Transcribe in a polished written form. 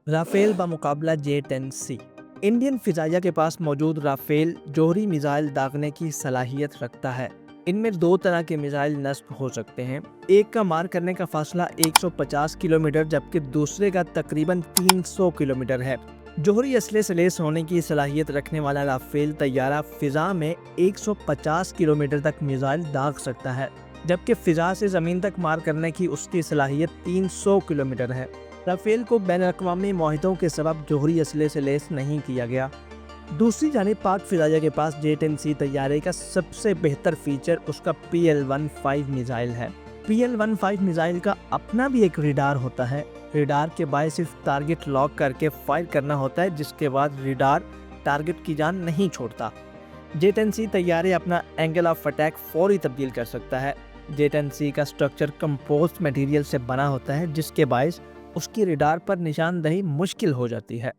Rafale بمقابلہ J-10C۔ Indian فضائیہ کے پاس موجود رافیل جوہری میزائل داغنے کی صلاحیت رکھتا ہے۔ ان میں دو طرح کے میزائل نصب ہو سکتے ہیں۔ ایک کا مار کرنے کا فاصلہ 150 کلومیٹر جبکہ دوسرے کا تقریباً 300 کلومیٹر ہے۔ جوہری اسلحے سے لیس ہونے کی صلاحیت رکھنے والا رافیل طیارہ فضا میں 150 کلومیٹر تک میزائل داغ سکتا ہے، جبکہ فضا سے زمین تک مار کرنے کی اس کی صلاحیت 300 کلومیٹر ہے۔ رافیل کو بین الاقوامی معاہدوں کے سبب جوہری اسلحے سے لیس نہیں کیا گیا۔ دوسری جانب پاک فضائیہ کے پاس J-10C طیارے کا سب سے بہتر فیچر اس کا PL-15 میزائل ہے۔ PL-15 میزائل کا اپنا بھی ایک ریڈار ہوتا ہے۔ ریڈار کے باعث صرف ٹارگٹ لاک کر کے فائر کرنا ہوتا ہے، جس کے بعد ریڈار ٹارگٹ کی جان نہیں چھوڑتا۔ J-10C طیارے اپنا اینگل آف اٹیک فوری تبدیل کر سکتا ہے۔ J-10C کا سٹرکچر کمپوزٹ مٹیریل سے بنا ہوتا ہے، جس کے باعث اس کی ریڈار پر نشاندہی مشکل ہو جاتی ہے۔